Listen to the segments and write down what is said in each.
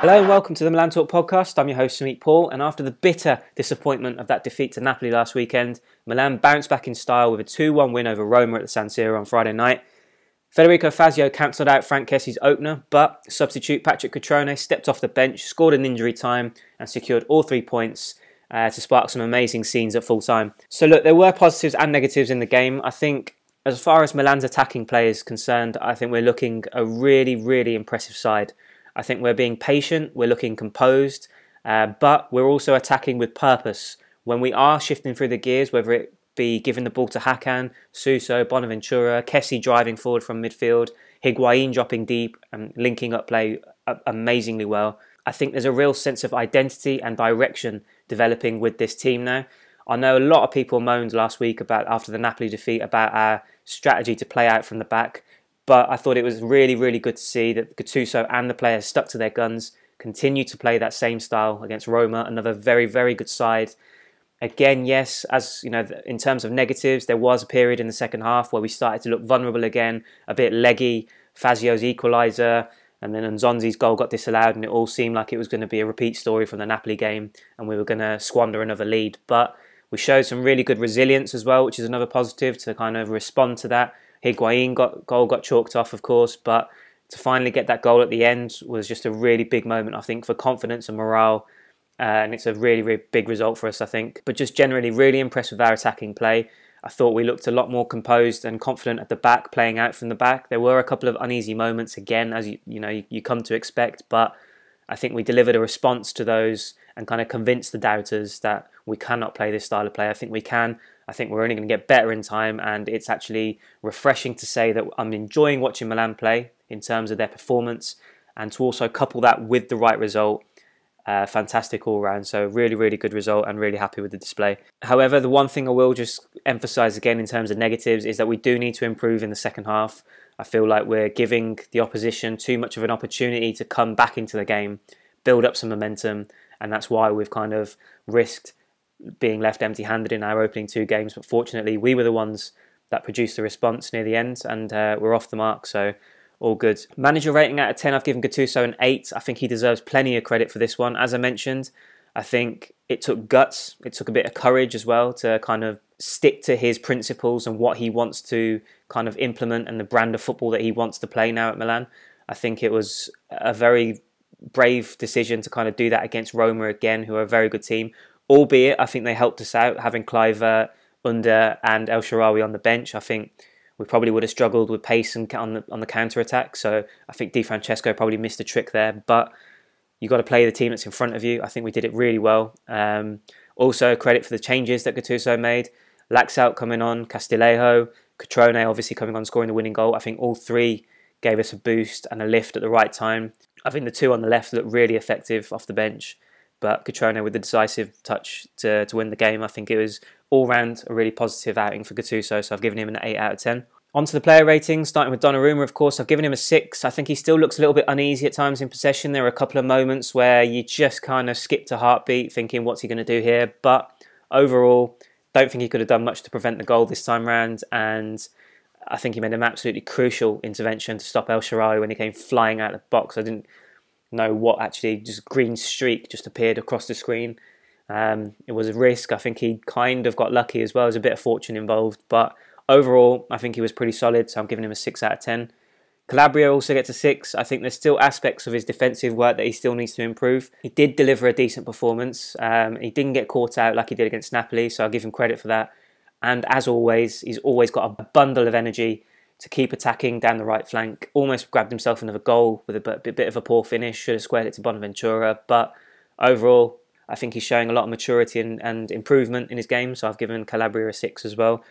Hello and welcome to the Milan Talk podcast. I'm your host, Sumit Paul, and after the bitter disappointment of that defeat to Napoli last weekend, Milan bounced back in style with a 2-1 win over Roma at the San Siro on Friday night. Federico Fazio cancelled out Frank Kessie's opener, but substitute Patrick Cutrone stepped off the bench, scored in injury time, and secured all 3 points to spark some amazing scenes at full time. So look, there were positives and negatives in the game. I think as far as Milan's attacking play is concerned, I think we're looking a really impressive side. I think we're being patient, we're looking composed, but we're also attacking with purpose. When we are shifting through the gears, whether it be giving the ball to Hakan, Suso, Bonaventura, Kessie driving forward from midfield, Higuain dropping deep and linking up play amazingly well. I think there's a real sense of identity and direction developing with this team now. I know a lot of people moaned last week after the Napoli defeat about our strategy to play out from the back, but I thought it was really good to see that Gattuso and the players stuck to their guns, continue to play that same style against Roma, another very good side. Again, yes, as you know, in terms of negatives, there was a period in the second half where we started to look vulnerable again, a bit leggy. Fazio's equaliser, and then Nzonzi's goal got disallowed, and it all seemed like it was going to be a repeat story from the Napoli game, and we were going to squander another lead. But we showed some really good resilience as well, which is another positive to kind of respond to that. Higuain goal got chalked off, of course, but to finally get that goal at the end was just a really big moment, I think, for confidence and morale. And it's a really big result for us, I think. But just generally really impressed with our attacking play. I thought we looked a lot more composed and confident at the back, playing out from the back. There were a couple of uneasy moments again, as you come to expect, but I think we delivered a response to those and kind of convinced the doubters that we cannot play this style of play. I think we can. I think we're only going to get better in time, and it's actually refreshing to say that I'm enjoying watching Milan play in terms of their performance, and to also couple that with the right result. Fantastic all round, so really good result and really happy with the display. However, the one thing I will just emphasise again in terms of negatives is that we do need to improve in the second half. I feel like we're giving the opposition too much of an opportunity to come back into the game, build up some momentum, and that's why we've kind of risked being left empty-handed in our opening 2 games. But fortunately, we were the ones that produced the response near the end, and we're off the mark, so all good. Manager rating out of 10, I've given Gattuso an 8. I think he deserves plenty of credit for this one. As I mentioned, I think it took guts, it took a bit of courage as well to kind of stick to his principles and what he wants to kind of implement and the brand of football that he wants to play now at Milan. I think it was a very brave decision to kind of do that against Roma again, who are a very good team. Albeit, I think they helped us out, having Kluivert, Under and El Shaarawy on the bench. I think we probably would have struggled with pace and on the counter-attack. So I think Di Francesco probably missed a trick there. But you've got to play the team that's in front of you. I think we did it really well. Also, credit for the changes that Gattuso made. Laxalt coming on, Castillejo, Cutrone obviously coming on, scoring the winning goal. I think all 3 gave us a boost and a lift at the right time. I think the 2 on the left looked really effective off the bench. But Cutrone with the decisive touch to win the game. I think it was all round a really positive outing for Gattuso, so I've given him an 8 out of 10. On to the player ratings, starting with Donnarumma, of course, I've given him a 6. I think he still looks a little bit uneasy at times in possession. There are a couple of moments where you just kind of skipped a heartbeat thinking, what's he going to do here? But overall, don't think he could have done much to prevent the goal this time round, and I think he made an absolutely crucial intervention to stop El Shaarawy when he came flying out of the box. I didn't know what actually, just green streak just appeared across the screen. It was a risk. I think he kind of got lucky as well. There's a bit of fortune involved, but overall I think he was pretty solid, so I'm giving him a 6 out of 10. Calabria also gets a 6. I think there's still aspects of his defensive work that he still needs to improve. He did deliver a decent performance. He didn't get caught out like he did against Napoli, so I'll give him credit for that. And as always, he's always got a bundle of energy to keep attacking down the right flank. Almost grabbed himself another goal with a bit of a poor finish. Should have squared it to Bonaventura. But overall, I think he's showing a lot of maturity and improvement in his game. So I've given Calabria a 6 as well.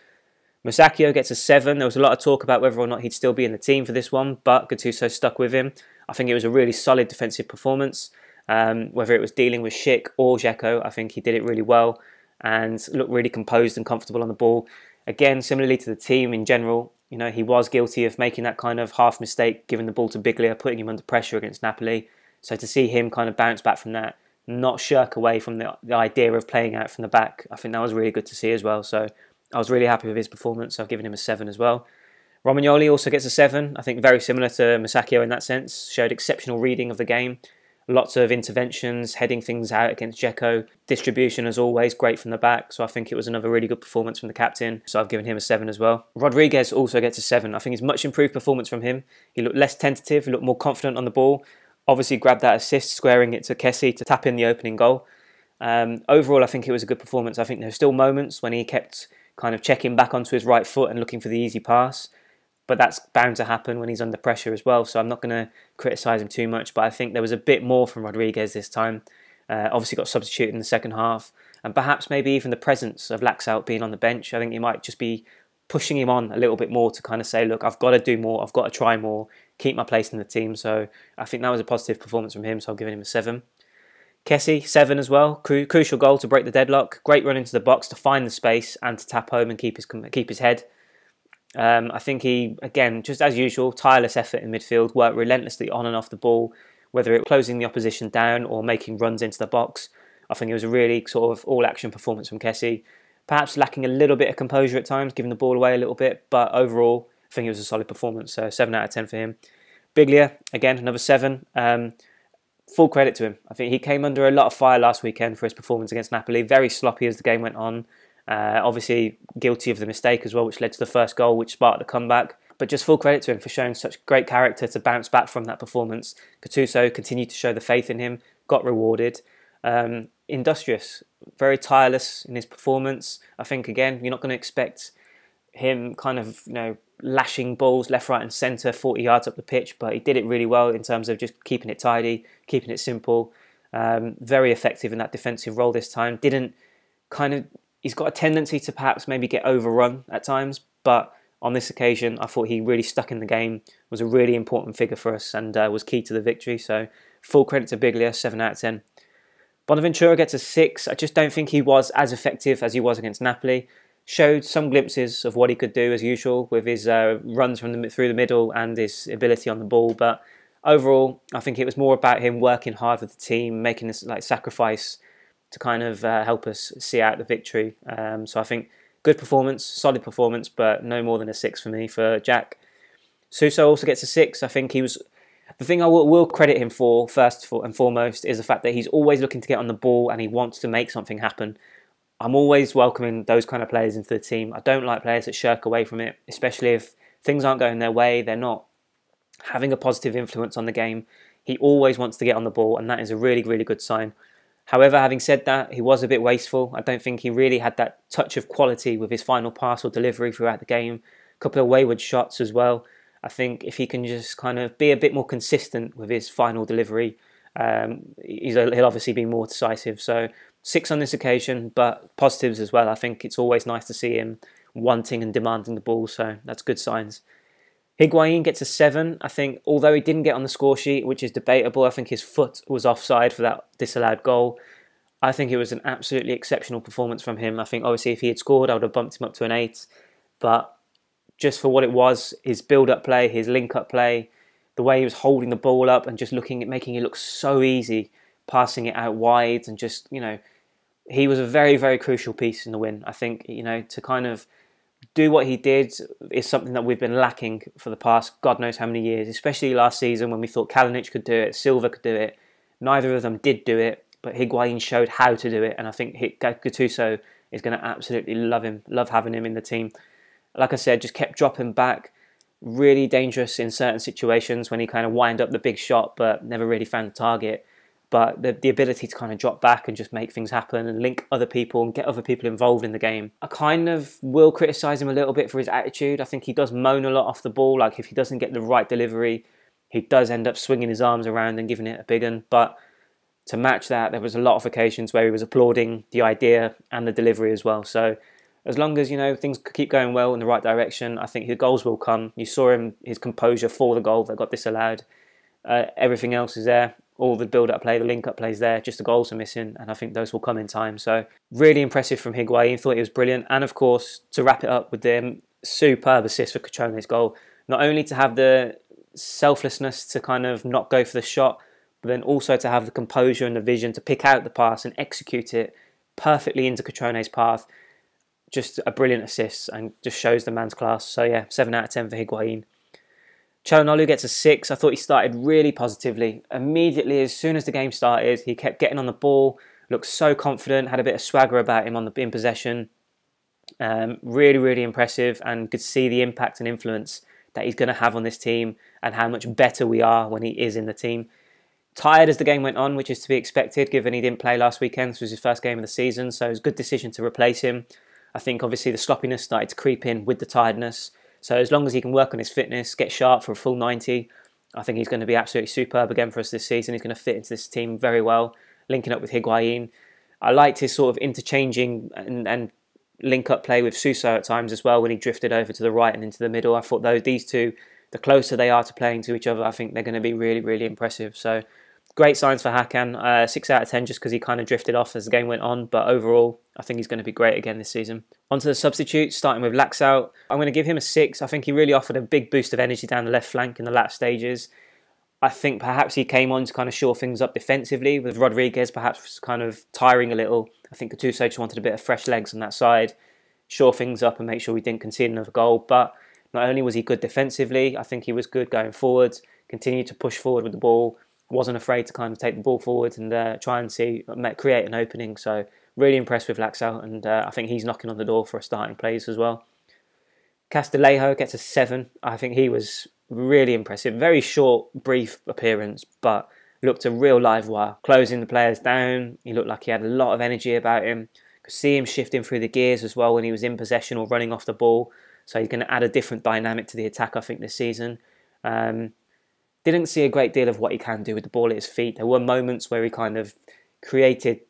Musacchio gets a 7. There was a lot of talk about whether or not he'd still be in the team for this one, but Gattuso stuck with him. I think it was a really solid defensive performance. Whether it was dealing with Schick or Dzeko, I think he did it really well and looked really composed and comfortable on the ball. Again, similarly to the team in general, he was guilty of making that kind of half mistake, giving the ball to Biglia, putting him under pressure against Napoli. So to see him kind of bounce back from that, not shirk away from the idea of playing out from the back, I think that was really good to see as well. So I was really happy with his performance. So I've given him a 7 as well. Romagnoli also gets a 7. I think very similar to Musacchio in that sense. Showed exceptional reading of the game. Lots of interventions, heading things out against Dzeko. Distribution, as always, great from the back. So I think it was another really good performance from the captain. So I've given him a 7 as well. Rodriguez also gets a 7. I think it's much improved performance from him. He looked less tentative, he looked more confident on the ball. Obviously grabbed that assist, squaring it to Kessie to tap in the opening goal. Overall, I think it was a good performance. I think there were still moments when he kept kind of checking back onto his right foot and looking for the easy pass. But that's bound to happen when he's under pressure as well. So I'm not going to criticise him too much. But I think there was a bit more from Rodriguez this time. Obviously got substituted in the second half. And perhaps maybe even the presence of Laxalt being on the bench. I think he might just be pushing him on a little bit more to kind of say, look, I've got to do more. I've got to try more. Keep my place in the team. So I think that was a positive performance from him. So I'm giving him a 7. Kessie, 7 as well. Crucial goal to break the deadlock. Great run into the box to find the space and to tap home and keep his head. I think he, again, just as usual, tireless effort in midfield, worked relentlessly on and off the ball, whether it was closing the opposition down or making runs into the box. I think it was a really sort of all-action performance from Kessie. Perhaps lacking a little bit of composure at times, giving the ball away a little bit, but overall, I think it was a solid performance. So 7 out of 10 for him. Biglia, again, another 7. Full credit to him. I think he came under a lot of fire last weekend for his performance against Napoli. Very sloppy as the game went on. Obviously guilty of the mistake as well, which led to the first goal, which sparked the comeback. But just full credit to him for showing such great character to bounce back from that performance. Gattuso continued to show the faith in him, got rewarded. Industrious, very tireless in his performance. I think, again, you're not going to expect him kind of, lashing balls left, right and centre, 40 yards up the pitch, but he did it really well in terms of just keeping it tidy, keeping it simple. Very effective in that defensive role this time. He's got a tendency to perhaps maybe get overrun at times, but on this occasion, I thought he really stuck in the game, was a really important figure for us and was key to the victory. So full credit to Biglia, 7 out of 10. Bonaventura gets a 6. I just don't think he was as effective as he was against Napoli. Showed some glimpses of what he could do as usual with his runs through the middle and his ability on the ball. But overall, I think it was more about him working hard with the team, making this sacrifice to kind of help us see out the victory. So I think good performance, solid performance, but no more than a 6 for me for Jack. Suso also gets a 6. I think he was... The thing I will credit him for, first and foremost, is the fact that he's always looking to get on the ball and he wants to make something happen. I'm always welcoming those kind of players into the team. I don't like players that shirk away from it, especially if things aren't going their way, they're not having a positive influence on the game. He always wants to get on the ball, and that is a really, really good sign. However, having said that, he was a bit wasteful. I don't think he really had that touch of quality with his final pass or delivery throughout the game. A couple of wayward shots as well. I think if he can just kind of be a bit more consistent with his final delivery, he'll obviously be more decisive. So 6 on this occasion, but positives as well. I think it's always nice to see him wanting and demanding the ball, so that's good signs. Higuain gets a 7. I think, although he didn't get on the score sheet, which is debatable, I think his foot was offside for that disallowed goal. I think it was an absolutely exceptional performance from him. I think, obviously, if he had scored, I would have bumped him up to an 8. But just for what it was, his build-up play, his link-up play, the way he was holding the ball up and just making it look so easy, passing it out wide and just, he was a very, very crucial piece in the win. I think, to kind of do what he did is something that we've been lacking for the past God knows how many years, especially last season when we thought Kalinic could do it, Silva could do it. Neither of them did do it, but Higuain showed how to do it, and I think Gattuso is going to absolutely love having him in the team. Like I said, just kept dropping back, really dangerous in certain situations when he kind of wind up the big shot, but never really found the target. But the ability to kind of drop back and just make things happen and link other people and get other people involved in the game. I kind of will criticise him a little bit for his attitude. I think he does moan a lot off the ball. Like if he doesn't get the right delivery, he does end up swinging his arms around and giving it a big one. But to match that, there was a lot of occasions where he was applauding the idea and the delivery as well. So as long as, things keep going well in the right direction, I think his goals will come. You saw his composure for the goal that got disallowed. Everything else is there. All the build-up play, the link-up plays there, just the goals are missing, and I think those will come in time. So really impressive from Higuain, thought he was brilliant. And of course, to wrap it up with the superb assist for Cutrone's goal, not only to have the selflessness to kind of not go for the shot, but then also to have the composure and the vision to pick out the pass and execute it perfectly into Cutrone's path. Just a brilliant assist and just shows the man's class. So yeah, 7 out of 10 for Higuain. Çalhanoğlu gets a 6. I thought he started really positively. Immediately, as soon as the game started, he kept getting on the ball, looked so confident, had a bit of swagger about him in possession. Really, really impressive, and could see the impact and influence that he's going to have on this team and how much better we are when he is in the team. Tired as the game went on, which is to be expected given he didn't play last weekend. This was his first game of the season, so it was a good decision to replace him. I think obviously the sloppiness started to creep in with the tiredness. So as long as he can work on his fitness, get sharp for a full 90, I think he's going to be absolutely superb again for us this season. He's going to fit into this team very well, linking up with Higuain. I liked his sort of interchanging and link-up play with Suso at times as well when he drifted over to the right and into the middle. I thought these two, the closer they are to playing to each other, I think they're going to be really, really impressive. So great signs for Hakan. 6 out of 10 just because he kind of drifted off as the game went on. But overall, I think he's going to be great again this season. On to the substitutes, starting with Laxalt. I'm going to give him a 6. I think he really offered a big boost of energy down the left flank in the last stages. I think perhaps he came on to kind of shore things up defensively, with Rodriguez perhaps kind of tiring a little. I think Gattuso just wanted a bit of fresh legs on that side, shore things up and make sure we didn't concede another goal. But not only was he good defensively, I think he was good going forwards, continued to push forward with the ball, wasn't afraid to kind of take the ball forward and try and create an opening. So really impressed with Laxalt, and I think he's knocking on the door for a starting place as well. Castillejo gets a 7. I think he was really impressive. Very short, brief appearance, but looked a real live wire. Closing the players down, he looked like he had a lot of energy about him. Could see him shifting through the gears as well when he was in possession or running off the ball. So he's going to add a different dynamic to the attack, I think, this season. Didn't see a great deal of what he can do with the ball at his feet. There were moments where he kind of created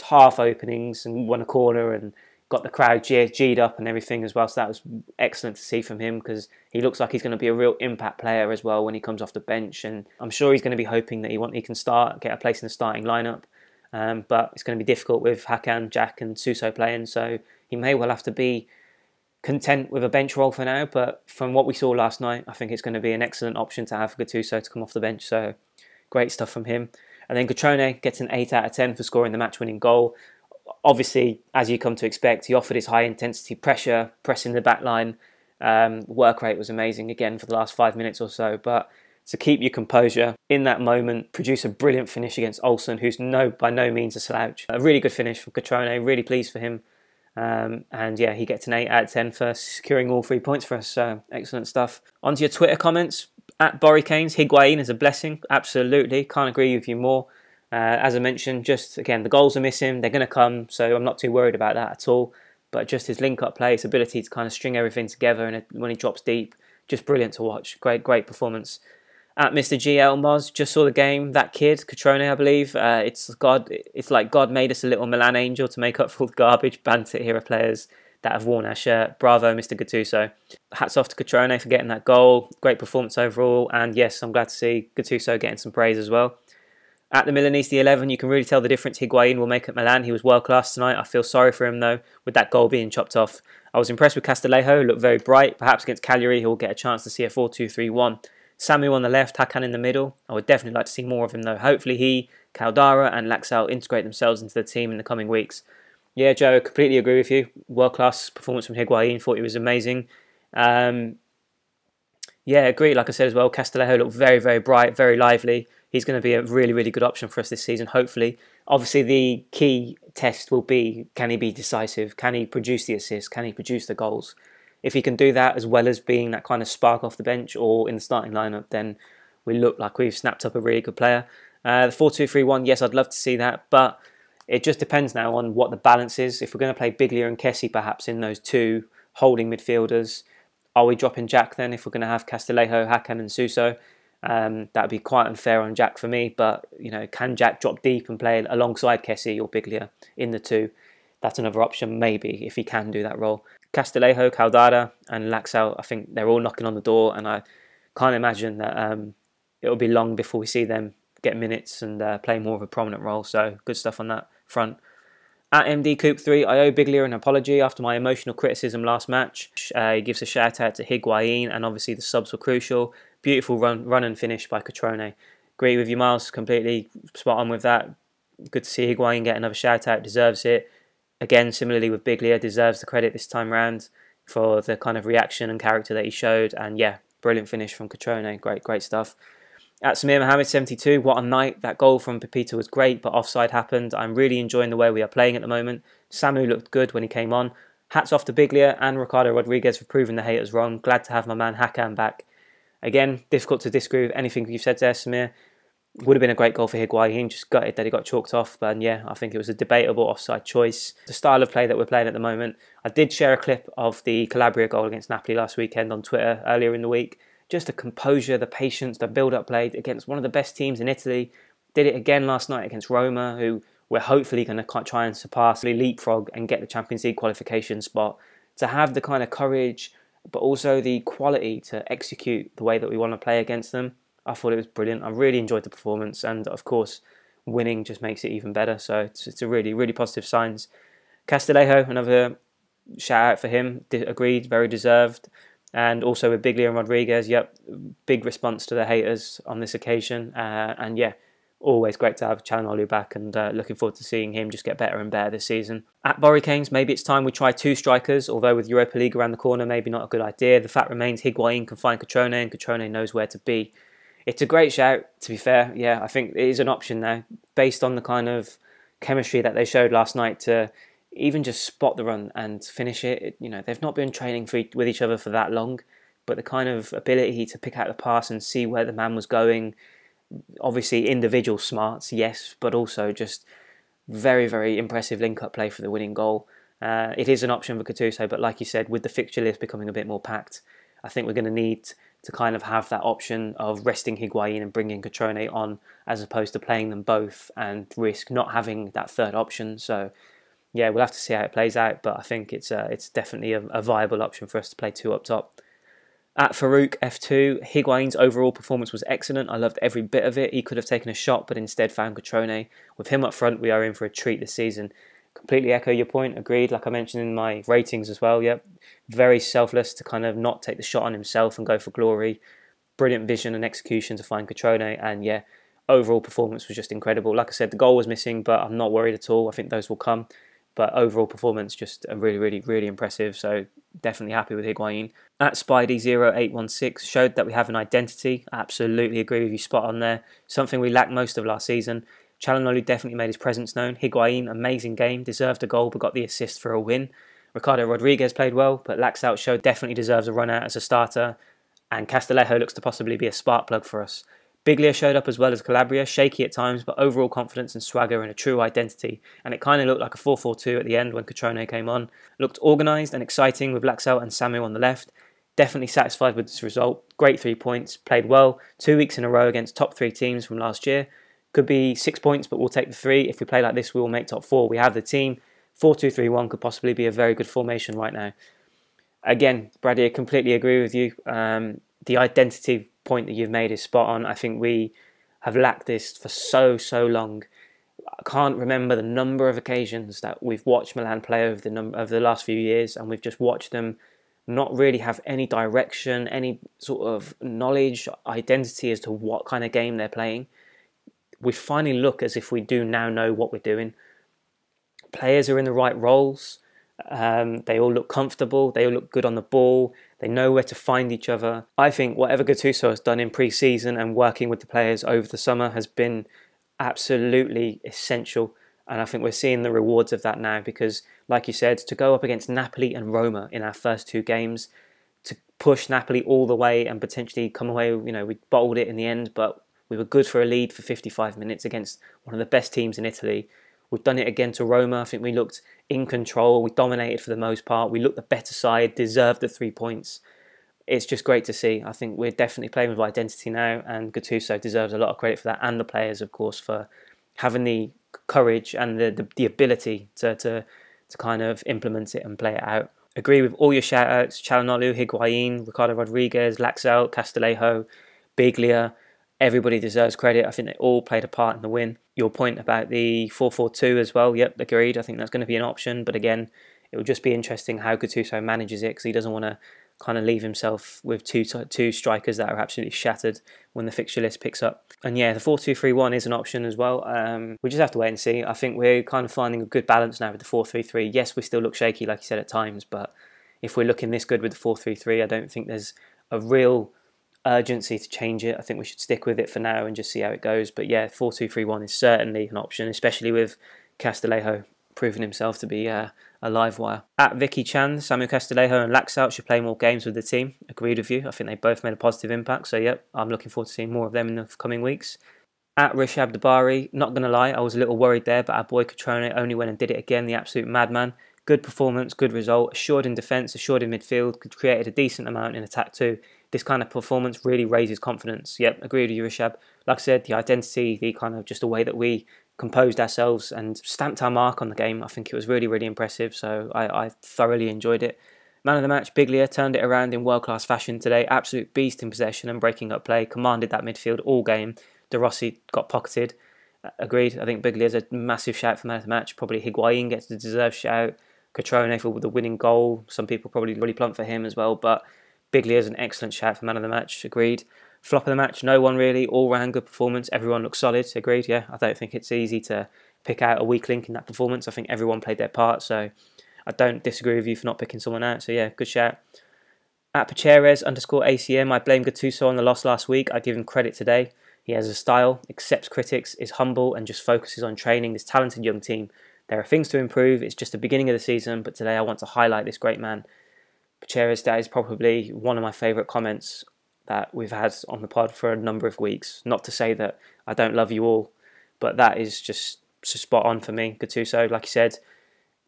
half openings and won a corner and got the crowd G'd up and everything as well. So that was excellent to see from him, because he looks like he's going to be a real impact player as well when he comes off the bench. And I'm sure he's going to be hoping that he can get a place in the starting lineup. But it's going to be difficult with Hakan, Jack and Suso playing. So he may well have to be content with a bench role for now. But from what we saw last night, I think it's going to be an excellent option to have Gattuso to come off the bench. So great stuff from him. And then Cutrone gets an 8 out of 10 for scoring the match-winning goal. Obviously, as you come to expect, he offered his high-intensity pressure, pressing the back line. Work rate was amazing again for the last 5 minutes or so. But to keep your composure in that moment, produce a brilliant finish against Olsen, who's by no means a slouch. A really good finish for Cutrone, really pleased for him. And yeah, he gets an 8 out of 10 for securing all 3 points for us. So excellent stuff. On to your Twitter comments. At Borikanes, Higuain is a blessing. Absolutely. Can't agree with you more. As I mentioned, just again, the goals are missing. They're going to come, so I'm not too worried about that at all. But just his link-up play, his ability to kind of string everything together, and when he drops deep, just brilliant to watch. Great performance. At Mr. GL Moz, just saw the game. That kid, Cutrone, I believe. It's like God made us a little Milan angel to make up for all the garbage banter hero players that have worn our shirt. Bravo, Mr. Gattuso. Hats off to Cutrone for getting that goal. Great performance overall. And yes, I'm glad to see Gattuso getting some praise as well. At the Milanese, the 11, you can really tell the difference Higuain will make at Milan. He was world class tonight. I feel sorry for him though, with that goal being chopped off. I was impressed with Castillejo, looked very bright. Perhaps against Cagliari, he'll get a chance to see a 4-2-3-1. Samu on the left, Hakan in the middle. I would definitely like to see more of him though. Hopefully he, Caldara and Laxalt integrate themselves into the team in the coming weeks. Yeah, Joe, I completely agree with you. World class performance from Higuain. Thought he was amazing. Yeah, agree. Like I said as well, Castillejo looked very bright, very lively. He's going to be a really good option for us this season, hopefully. Obviously, the key test will be, can he be decisive? Can he produce the assists? Can he produce the goals? If he can do that, as well as being that kind of spark off the bench or in the starting lineup, then we look like we've snapped up a really good player. The 4-2-3-1, yes, I'd love to see that, but it just depends now on what the balance is. If we're going to play Biglia and Kessie perhaps in those two holding midfielders, are we dropping Jack then if we're going to have Castillejo, Hakan and Suso? That would be quite unfair on Jack for me, but you know, can Jack drop deep and play alongside Kessie or Biglia in the two? That's another option maybe, if he can do that role. Castillejo, Caldara and Laxalt, I think they're all knocking on the door, and I can't imagine that it'll be long before we see them get minutes and play more of a prominent role, so good stuff on that front. At MD Coop 3, I owe Biglia an apology after my emotional criticism last match. He gives a shout out to Higuain, and obviously the subs were crucial. Beautiful run and finish by Cutrone. Agree with you, Miles, completely spot on with that. Good to see Higuain get another shout out, deserves it. Again, similarly with Biglia, deserves the credit this time round for the kind of reaction and character that he showed. And yeah, Brilliant finish from Cutrone. Great stuff. At Samir Mohammed 72, what a night. That goal from Pepita was great, but offside happened. I'm really enjoying the way we are playing at the moment. Samu looked good when he came on. Hats off to Biglia and Ricardo Rodriguez for proving the haters wrong. Glad to have my man Hakan back. Again, difficult to disagree with anything you've said there, Samir. Would have been a great goal for Higuain, just gutted that he got chalked off. But yeah, I think it was a debatable offside choice. The style of play that we're playing at the moment. I did share a clip of the Calabria goal against Napoli last weekend on Twitter earlier in the week. Just the composure, the patience, the build-up play against one of the best teams in Italy. Did it again last night against Roma, who we're hopefully going to try and surpass, leapfrog and get the Champions League qualification spot. To have the kind of courage, but also the quality to execute the way that we want to play against them, I thought it was brilliant. I really enjoyed the performance, and of course, winning just makes it even better. So it's a really positive signs. Castillejo, another shout out for him. Agreed, very deserved. And also with Biglia and Rodriguez, yep, big response to the haters on this occasion. And yeah, always great to have Calhanoglu back, and looking forward to seeing him just get better and better this season. At Borry Keynes, maybe it's time we try 2 strikers, although with Europa League around the corner, maybe not a good idea. The fact remains Higuain can find Cutrone, and Cutrone knows where to be. It's a great shout, to be fair. Yeah, I think it is an option now, based on the kind of chemistry that they showed last night to even just spot the run and finish it. You know, they've not been training with each other for that long, but the kind of ability to pick out the pass and see where the man was going, obviously individual smarts, yes, but also just very impressive link-up play for the winning goal. It is an option for Gattuso, but like you said, with the fixture list becoming a bit more packed, I think we're going to need to kind of have that option of resting Higuain and bringing Cutrone on, as opposed to playing them both and risk not having that third option. So yeah, we'll have to see how it plays out, but I think it's definitely a viable option for us to play 2 up top. At Farouk F2, Higuain's overall performance was excellent. I loved every bit of it. He could have taken a shot, but instead found Cutrone. With him up front, we are in for a treat this season. Completely echo your point, agreed. Like I mentioned in my ratings as well, yep. Very selfless to kind of not take the shot on himself and go for glory. Brilliant vision and execution to find Cutrone, and yeah, overall performance was just incredible. Like I said, the goal was missing, but I'm not worried at all. I think those will come. But overall performance just really impressive, so definitely happy with Higuain. At Spidey0816, showed that we have an identity. I absolutely agree with you, spot on there. Something we lacked most of last season. Calhanoglu definitely made his presence known. Higuain, amazing game, deserved a goal but got the assist for a win. Ricardo Rodriguez played well, but Laxalt showed definitely deserves a run out as a starter. And Castillejo looks to possibly be a spark plug for us. Biglia showed up as well as Calabria, shaky at times, but overall confidence and swagger and a true identity. And it kind of looked like a 4-4-2 at the end when Cutrone came on. Looked organised and exciting with Laxalt and Samu on the left. Definitely satisfied with this result. Great 3 points. Played well 2 weeks in a row against top 3 teams from last year. Could be 6 points, but we'll take the 3. If we play like this, we will make top 4. We have the team. 4-2-3-1 could possibly be a very good formation right now. Again, Brady, I completely agree with you. The identity point that you've made is spot on. I think we have lacked this for so long. I can't remember the number of occasions that we've watched Milan play over the last few years, and we've just watched them not really have any direction, any sort of knowledge, identity as to what kind of game they're playing. We finally look as if we do now know what we're doing. Players are in the right roles. They all look comfortable. They all look good on the ball. They know where to find each other. I think whatever Gattuso has done in pre-season and working with the players over the summer has been absolutely essential. And I think we're seeing the rewards of that now because, like you said, to go up against Napoli and Roma in our first 2 games, to push Napoli all the way and potentially come away, we bottled it in the end, but we were good for a lead for 55 minutes against one of the best teams in Italy. We've done it again to Roma. I think we looked in control. We dominated for the most part. We looked the better side, deserved the 3 points. It's just great to see. I think we're definitely playing with identity now, and Gattuso deserves a lot of credit for that, and the players, of course, for having the courage and the ability to kind of implement it and play it out. Agree with all your shout-outs. Calhanoglu, Higuain, Ricardo Rodriguez, Laxalt, Castillejo, Biglia. Everybody deserves credit. I think they all played a part in the win. Your point about the 4-4-2 as well, yep, agreed. I think that's going to be an option. But again, it will just be interesting how Gattuso manages it because he doesn't want to kind of leave himself with two strikers that are absolutely shattered when the fixture list picks up. And yeah, the 4-2-3-1 is an option as well. We just have to wait and see. I think we're kind of finding a good balance now with the 4-3-3. Yes, we still look shaky, like you said, at times. But if we're looking this good with the 4-3-3, I don't think there's a real urgency to change it. I think we should stick with it for now and just see how it goes. But yeah, 4-2-3-1 is certainly an option, especially with Castillejo proving himself to be a live wire. At Vicky Chan, Samuel Castillejo and Laxalt should play more games with the team. Agreed with you. I think they both made a positive impact. So yep, I'm looking forward to seeing more of them in the coming weeks. At Rishab Dabari, not going to lie, I was a little worried there, but our boy Cutrone only went and did it again, the absolute madman. Good performance, good result, assured in defence, assured in midfield, created a decent amount in attack too. This kind of performance really raises confidence. Yep, agree with you, Rishab. Like I said, the identity, the kind of just the way that we composed ourselves and stamped our mark on the game, I think it was really, really impressive. So I thoroughly enjoyed it. Man of the match, Biglia turned it around in world-class fashion today. Absolute beast in possession and breaking up play. Commanded that midfield all game. De Rossi got pocketed. Agreed. I think Biglia's a massive shout for man of the match. Probably Higuain gets the deserved shout. Cutrone for the winning goal. Some people probably really plump for him as well. But Biglia's an excellent shout for man of the match. Agreed. Flop of the match, no one really. All-round good performance. Everyone looks solid. Agreed. Yeah, I don't think it's easy to pick out a weak link in that performance. I think everyone played their part. So I don't disagree with you for not picking someone out. So yeah, good shout. At Pacheres_ACM, I blame Gattuso on the loss last week. I give him credit today. He has a style, accepts critics, is humble and just focuses on training this talented young team. There are things to improve. It's just the beginning of the season, but today I want to highlight this great man. Pacheres, that is probably one of my favourite comments that we've had on the pod for a number of weeks. Not to say that I don't love you all, but that is just spot on for me. Gattuso, like you said,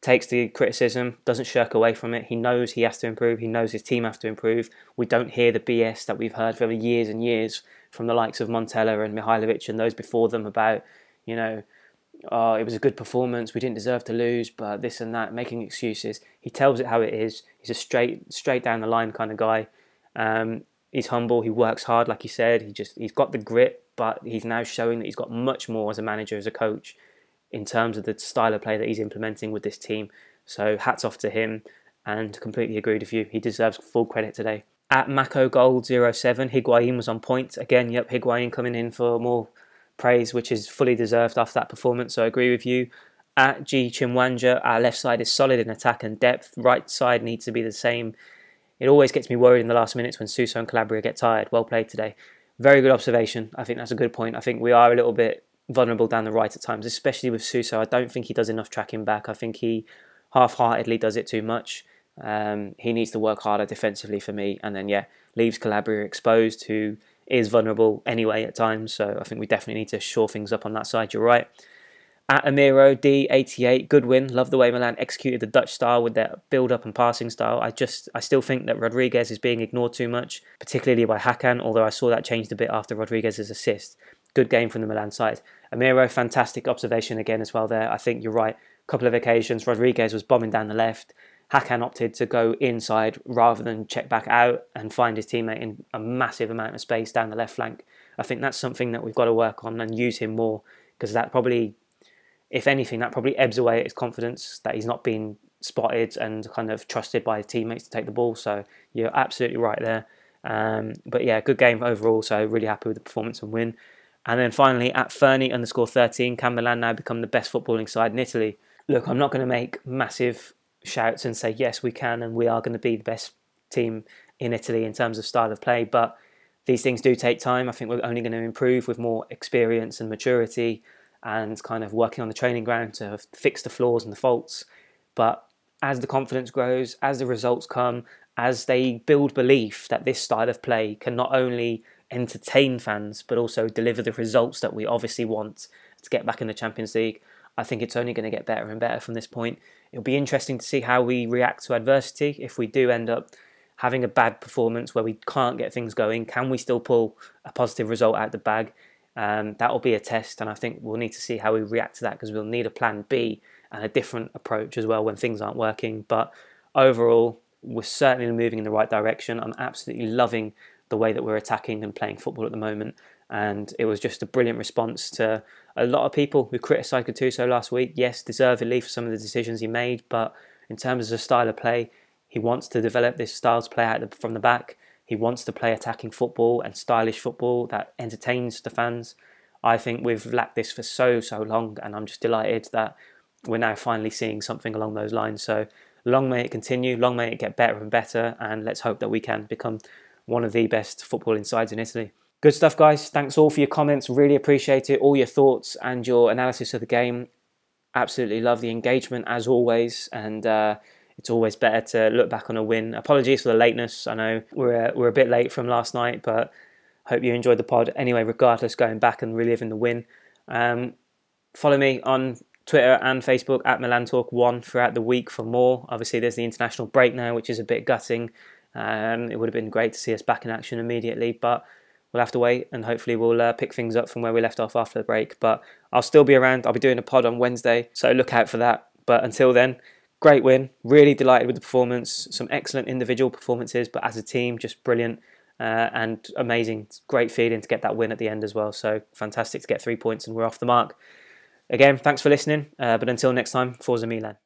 takes the criticism, doesn't shirk away from it. He knows he has to improve. He knows his team have to improve. We don't hear the BS that we've heard for years and years from the likes of Montella and Mihailovic and those before them about, you know, oh, it was a good performance, we didn't deserve to lose, but this and that, making excuses. He tells it how it is. He's a straight down the line kind of guy. He's humble, he works hard, like he said. He's got the grit, but he's now showing that he's got much more as a manager, as a coach, in terms of the style of play that he's implementing with this team. So hats off to him, and completely agreed with you. He deserves full credit today. At Mako Gold 07, Higuain was on point. Again, yep, Higuain coming in for more praise, which is fully deserved after that performance, so I agree with you. At G Chimwanja, our left side is solid in attack and depth. Right side needs to be the same. It always gets me worried in the last minutes when Suso and Calabria get tired. Well played today. Very good observation. I think that's a good point. I think we are a little bit vulnerable down the right at times, especially with Suso. I don't think he does enough tracking back. I think he half-heartedly does it too much. He needs to work harder defensively for me, and then yeah, leaves Calabria exposed, who is vulnerable anyway at times. So I think we definitely need to shore things up on that side. You're right. At Amiro D88, good win. Love the way Milan executed the Dutch style with their build-up and passing style. I still think that Rodriguez is being ignored too much, particularly by Hakan, although I saw that changed a bit after Rodriguez's assist. Good game from the Milan side. Amiro, fantastic observation again as well there. I think you're right. A couple of occasions, Rodriguez was bombing down the left. Hakan opted to go inside rather than check back out and find his teammate in a massive amount of space down the left flank. I think that's something that we've got to work on and use him more, because that probably, if anything, that probably ebbs away at his confidence, that he's not being spotted and kind of trusted by his teammates to take the ball. So you're absolutely right there. But yeah, good game overall, so really happy with the performance and win. And then finally, at Fernie_13, can Milan now become the best footballing side in Italy? Look, I'm not going to make massive shouts and say, yes, we can and we are going to be the best team in Italy in terms of style of play, but these things do take time. I think we're only going to improve with more experience and maturity and kind of working on the training ground to fix the flaws and the faults. But as the confidence grows, as the results come, as they build belief that this style of play can not only entertain fans but also deliver the results that we obviously want to get back in the Champions League, I think it's only going to get better and better from this point. It'll be interesting to see how we react to adversity. If we do end up having a bad performance where we can't get things going, can we still pull a positive result out the bag? That will be a test, and I think we'll need to see how we react to that, because we'll need a plan B and a different approach as well when things aren't working. But overall, we're certainly moving in the right direction. I'm absolutely loving the way that we're attacking and playing football at the moment. And it was just a brilliant response to a lot of people who criticised Gattuso last week. Yes, deservedly for some of the decisions he made, but in terms of the style of play, he wants to develop this style to play out from the back. He wants to play attacking football and stylish football that entertains the fans. I think we've lacked this for so long, and I'm just delighted that we're now finally seeing something along those lines. So long may it continue, long may it get better and better, and let's hope that we can become one of the best footballing sides in Italy. Good stuff, guys. Thanks all for your comments. Really appreciate it. All your thoughts and your analysis of the game. Absolutely love the engagement as always, and it's always better to look back on a win. Apologies for the lateness. I know we're a bit late from last night, but hope you enjoyed the pod. Anyway, regardless, going back and reliving the win. Follow me on Twitter and Facebook at Milan Talk 1 throughout the week for more. Obviously, there's the international break now, which is a bit gutting. It would have been great to see us back in action immediately, but we'll have to wait, and hopefully we'll pick things up from where we left off after the break. But I'll still be around. I'll be doing a pod on Wednesday, so look out for that. But until then, great win. Really delighted with the performance. Some excellent individual performances, but as a team, just brilliant and amazing. Great feeling to get that win at the end as well. So fantastic to get 3 points, and we're off the mark. Again, thanks for listening. But until next time, Forza Milan.